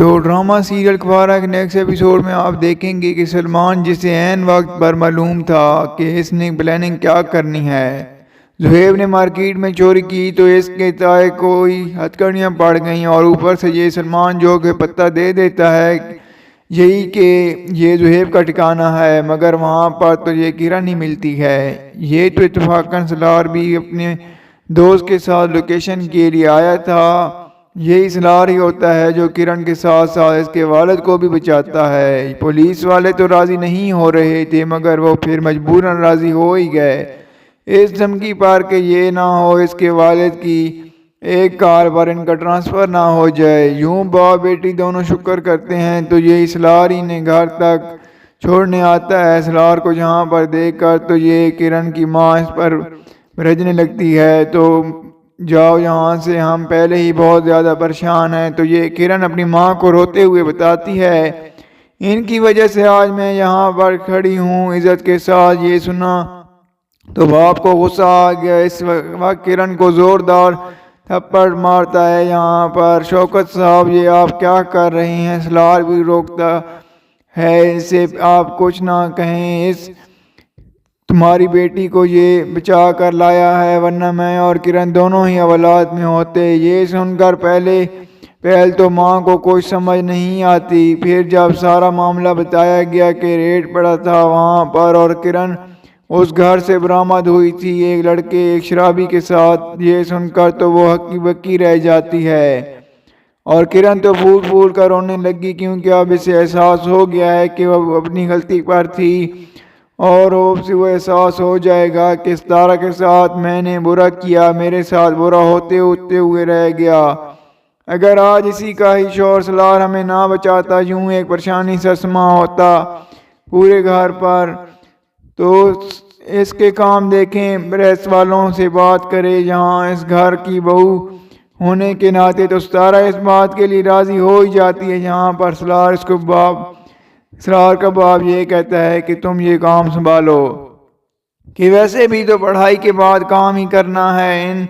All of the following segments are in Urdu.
تو ڈرامہ سیریل کفارہ کے نیکسٹ ایپیسوڈ میں آپ دیکھیں گے کہ سلمان جسے عین وقت پر معلوم تھا کہ اس نے پلاننگ کیا کرنی ہے، زہیب نے مارکیٹ میں چوری کی تو اس کے تائیں کوئی ہتھکڑیاں پڑ گئیں، اور اوپر سے یہ سلمان جو کہ پتہ دے دیتا ہے یہی کہ یہ زہیب کا ٹھکانہ ہے، مگر وہاں پر تو یہ کرن ہی ملتی ہے۔ یہ تو اتفاقاً سلار بھی اپنے دوست کے ساتھ لوکیشن کے لیے آیا تھا۔ یہی سلار ہی ہوتا ہے جو کرن کے ساتھ ساتھ اس کے والد کو بھی بچاتا ہے۔ پولیس والے تو راضی نہیں ہو رہے تھے، مگر وہ پھر مجبوراً راضی ہو ہی گئے، اس دھمکی پر کہ یہ نہ ہو اس کے والد کی ایک کار پر ان کا ٹرانسفر نہ ہو جائے۔ یوں باپ بیٹی دونوں شکر کرتے ہیں تو یہی سلار انہیں گھر تک چھوڑنے آتا ہے۔ سلار کو جہاں پر دیکھ کر تو یہ کرن کی ماں اس پر بھڑکنے لگتی ہے، تو جاؤ یہاں سے، ہم پہلے ہی بہت زیادہ پریشان ہیں۔ تو یہ کرن اپنی ماں کو روتے ہوئے بتاتی ہے، ان کی وجہ سے آج میں یہاں پر کھڑی ہوں۔ عزت کے ساتھ یہ سنا تو باپ کو غصہ آ گیا۔ اس وقت کرن کو زوردار تھپڑ مارتا ہے۔ یہاں پر شوکت صاحب یہ آپ کیا کر رہے ہیں؟ سلار بھی روکتا ہے اسے، آپ کچھ نہ کہیں، اس تمہاری بیٹی کو یہ بچا کر لایا ہے، ورنہ میں اور کرن دونوں ہی اولاد میں ہوتے۔ یہ سن کر پہل تو ماں کو کچھ سمجھ نہیں آتی، پھر جب سارا معاملہ بتایا گیا کہ ریڈ پڑا تھا وہاں پر اور کرن اس گھر سے برآمد ہوئی تھی ایک لڑکے ایک شرابی کے ساتھ، یہ سن کر تو وہ ہکی بکی رہ جاتی ہے، اور کرن تو پھول پھول کر رونے لگی، کیونکہ اب اسے احساس ہو گیا ہے کہ وہ اپنی غلطی پر تھی، اور اب سے وہ احساس ہو جائے گا کہ ستارہ کے ساتھ میں نے برا کیا، میرے ساتھ برا ہوتے ہوئے رہ گیا۔ اگر آج اسی کا ہی شوہر سلار ہمیں نہ بچاتا، یوں ایک پریشانی سا سما ہوتا پورے گھر پر، تو اس کے کام دیکھیں، پریس والوں سے بات کرے، یہاں اس گھر کی بہو ہونے کے ناطے تو ستارہ اس بات کے لیے راضی ہو ہی جاتی ہے۔ یہاں پر سلار کا باپ یہ کہتا ہے کہ تم یہ کام سنبھالو، کہ ویسے بھی تو پڑھائی کے بعد کام ہی کرنا ہے۔ ان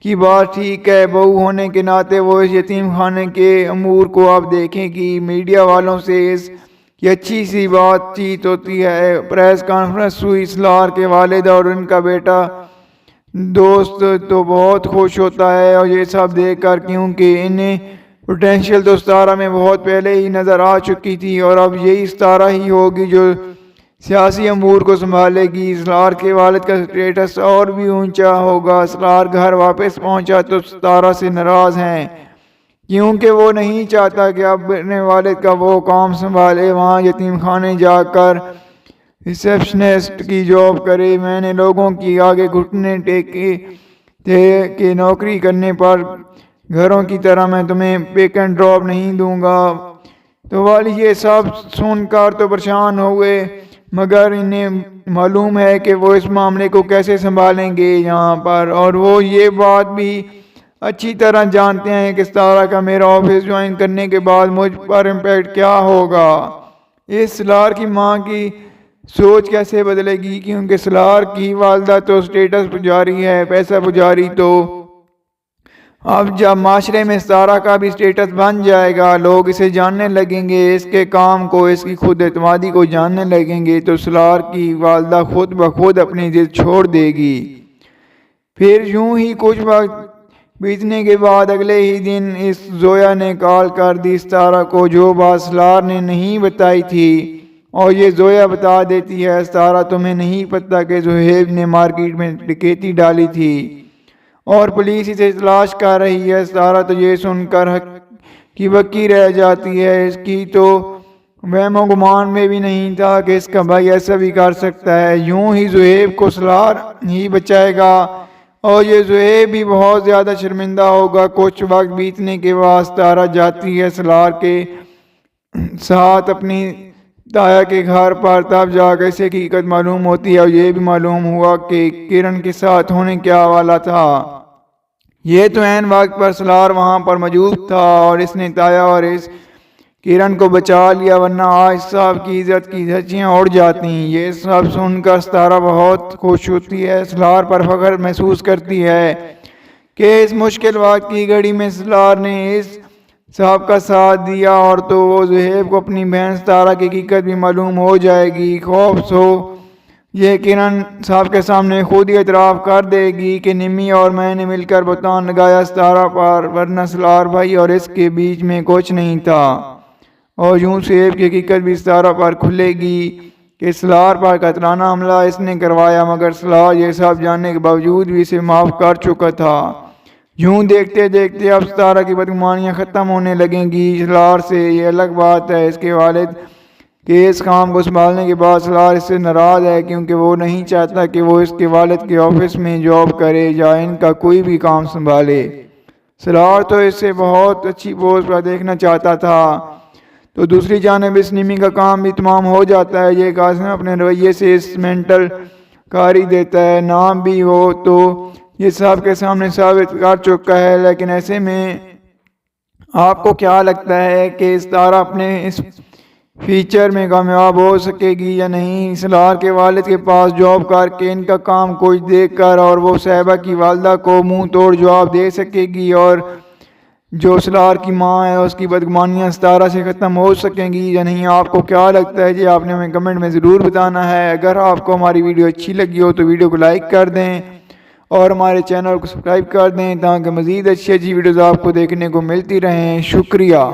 کی بات ٹھیک ہے، بہو ہونے کے ناطے وہ اس یتیم خانے کے امور کو اب دیکھیں گی۔ میڈیا والوں سے اس کی اچھی سی بات چیت ہوتی ہے، پریس کانفرنس ہوئی، سلار کے والد اور ان کا بیٹا دوست تو بہت خوش ہوتا ہے، اور یہ سب دیکھ کر کیونکہ انہیں پوٹینشیل تو ستارہ میں بہت پہلے ہی نظر آ چکی تھی، اور اب یہی ستارہ ہی ہوگی جو سیاسی امور کو سنبھالے گی۔ سلار کے والد کا سٹیٹس اور بھی اونچا ہوگا۔ سلار گھر واپس پہنچا تو ستارہ سے ناراض ہیں، کیونکہ وہ نہیں چاہتا کہ اب اپنے والد کا وہ کام سنبھالے، وہاں یتیم خانے جا کر ریسیپشنسٹ کی جاب کرے۔ میں نے لوگوں کی آگے گھٹنے ٹیکے تھے کہ نوکری کرنے پر گھروں کی طرح میں تمہیں پک اینڈ ڈراپ نہیں دوں گا۔ تو والی یہ سب سن کر تو پریشان ہوئے، مگر انہیں معلوم ہے کہ وہ اس معاملے کو کیسے سنبھالیں گے یہاں پر، اور وہ یہ بات بھی اچھی طرح جانتے ہیں کہ ستارہ کا میرا آفس جوائن کرنے کے بعد مجھ پر امپیکٹ کیا ہوگا۔ اس سلار کی ماں کی سوچ کیسے بدلے گی، کیونکہ سلار کی والدہ تو سٹیٹس پجاری ہے، پیسہ پجاری، تو اب جب معاشرے میں ستارہ کا بھی سٹیٹس بن جائے گا، لوگ اسے جاننے لگیں گے، اس کے کام کو، اس کی خود اعتمادی کو جاننے لگیں گے، تو سلار کی والدہ خود بخود اپنی ضد چھوڑ دے گی۔ پھر یوں ہی کچھ وقت بیتنے کے بعد اگلے ہی دن اس زویا نے کال کر دی ستارہ کو، جو بات سلار نے نہیں بتائی تھی، اور یہ زویا بتا دیتی ہے، ستارہ تمہیں نہیں پتہ کہ زہیب نے مارکیٹ میں ڈکیتی ڈالی تھی اور پولیس اسے تلاش کر رہی ہے۔ ستارہ تو یہ سن کر ہکی بکی رہ جاتی ہے، اس کی تو وہم و گمان میں بھی نہیں تھا کہ اس کا بھائی ایسا بھی کر سکتا ہے۔ یوں ہی زہیب کو سلار ہی بچائے گا، اور یہ زہیب بھی بہت زیادہ شرمندہ ہوگا۔ کچھ وقت بیتنے کے بعد ستارہ جاتی ہے سلار کے ساتھ اپنی تایا کے گھر پر، تب جا کر اسے حقیقت معلوم ہوتی ہے، اور یہ بھی معلوم ہوا کہ کرن کے ساتھ ہونے کیا والا تھا۔ یہ تو عین وقت پر سلار وہاں پر موجود تھا، اور اس نے تایا اور اس کرن کو بچا لیا، ورنہ آج صاحب کی عزت کی دھجیاں اڑ جاتی۔ یہ سب سن کر ستارہ بہت خوش ہوتی ہے، سلار پر فخر محسوس کرتی ہے کہ اس مشکل وقت کی گھڑی میں سلار نے اس صاحب کا ساتھ دیا اور تو وہ زہیب کو اپنی بہن ستارہ کی حقیقت بھی معلوم ہو جائے گی۔ خوف سو یہ کرن صاحب کے سامنے خود ہی اعتراف کر دے گی کہ نمی اور میں نے مل کر بہتان لگایا ستارہ پر، ورنہ سلار بھائی اور اس کے بیچ میں کچھ نہیں تھا۔ اور یوں زہیب کی حقیقت بھی ستارہ پر کھلے گی کہ سلار پر قاتلانہ حملہ اس نے کروایا، مگر سلار یہ سب جاننے کے باوجود بھی اسے معاف کر چکا تھا۔ یوں دیکھتے دیکھتے اب ستارہ کی بدگمانیاں ختم ہونے لگیں گی سلار سے۔ یہ الگ بات ہے اس کے والد کہ اس کام کو سنبھالنے کے بعد سلار اس سے ناراض ہے، کیونکہ وہ نہیں چاہتا کہ وہ اس کے والد کے آفس میں جاب کرے یا ان کا کوئی بھی کام سنبھالے۔ سلار تو اس سے بہت اچھی پوسٹ پر دیکھنا چاہتا تھا۔ تو دوسری جانب اس نمی کا کام بھی تمام ہو جاتا ہے۔ یہ قاسم اپنے رویے سے اس مینٹل کاری دیتا ہے، نام بھی ہو تو یہ سب کے سامنے ثابت کر چکا ہے۔ لیکن ایسے میں آپ کو کیا لگتا ہے کہ ستارہ اپنے اس فیچر میں کامیاب ہو سکے گی یا نہیں؟ سلار کے والد کے پاس جاب کر کے ان کا کام کچھ دیکھ کر اور وہ صاحبہ کی والدہ کو منہ توڑ جواب دے سکے گی، اور جو سلار کی ماں ہے اس کی بدگمانیاں ستارہ سے ختم ہو سکیں گی یا نہیں؟ آپ کو کیا لگتا ہے؟ آپ نے ہمیں کمنٹ میں ضرور بتانا ہے۔ اگر آپ کو ہماری ویڈیو اچھی لگی ہو تو ویڈیو کو لائک کر دیں اور ہمارے چینل کو سبسکرائب کر دیں تاکہ مزید اچھی ویڈیوز آپ کو دیکھنے کو ملتی رہیں۔ شکریہ۔